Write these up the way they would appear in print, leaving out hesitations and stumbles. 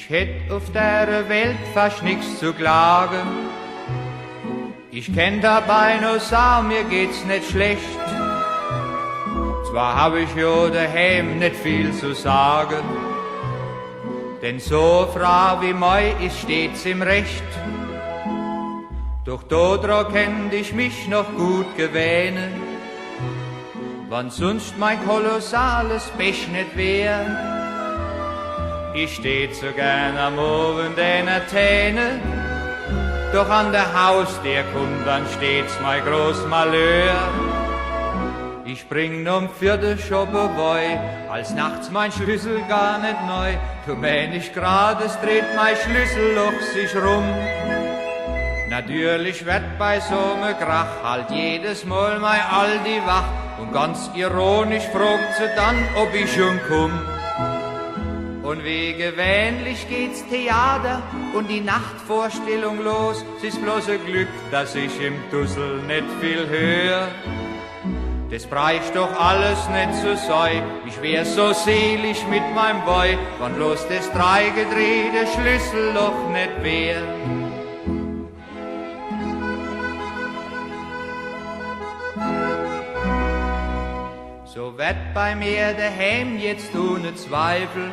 Ich hätt auf der Welt fast nix zu klagen. Ich kenn dabei nur sagen, mir geht's nicht schlecht. Zwar hab ich ja daheim nicht viel zu sagen, denn so Frau wie mei ist stets im Recht. Doch dodra kennt ich mich noch gut gewähnen, wann sonst mein kolossales Pech nicht wär. Ich steh so gern am Abend in Athene, doch an der Haustür kommt dann stets mein groß Malheur. Ich bring um 4 Schoppe Woi, als nachts mein Schlüssel gar nicht neu. Du mein ich grad, es dreht mein Schlüsselloch sich rum. Natürlich wird bei so'm Krach halt jedes Mal mein Aldi wach und ganz ironisch fragt sie dann, ob ich schon komm. Und wie gewöhnlich geht's Theater und die Nachtvorstellung los. Es ist bloß ein Glück, dass ich im Dussel nicht viel höre. Das bräucht doch alles nicht so sei. Ich wär so selig mit meinem Boy, wann bloß das dreigedrehte Schlüsselloch nicht wär. So wird bei mir daheim jetzt ohne Zweifel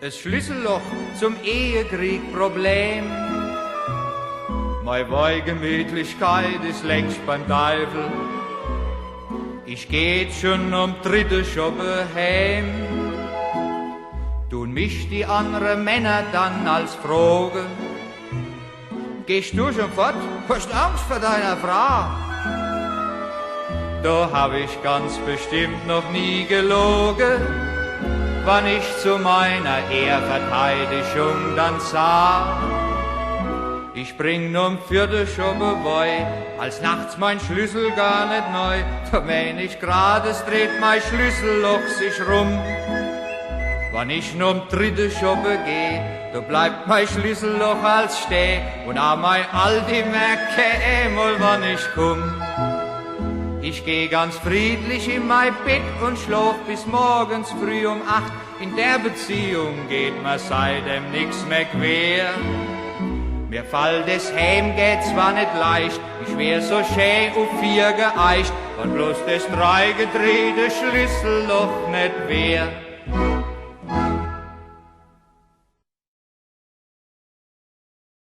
das Schlüsselloch zum Ehekrieg Problem. Meine Wohlgemütlichkeit ist längst beim Teufel. Ich geht schon um 3. Schoppe heim. Tun mich die anderen Männer dann als Froge. Gehst du schon fort? Hast Angst vor deiner Frau? Da hab ich ganz bestimmt noch nie gelogen, wann ich zu meiner Ehrverteidigung dann sah. Ich bring um 4 Schoppe Woi, als nachts mein Schlüssel gar nicht neu. Da mein ich grad, es dreht mein Schlüsselloch sich rum. Wann ich nur um 3. Schoppe geh, da bleibt mein Schlüsselloch als steh. Und auch mein Aldi merke einmal, wann ich komm. Ich geh ganz friedlich in mein Bett und schlaf bis morgens früh um 8. In der Beziehung geht mir seitdem nix mehr quer. Mir fall das Heim geht zwar nicht leicht, ich wär so schön auf 4 geeicht, wenn bloß das dreigedrehte Schlüsselloch nicht wär.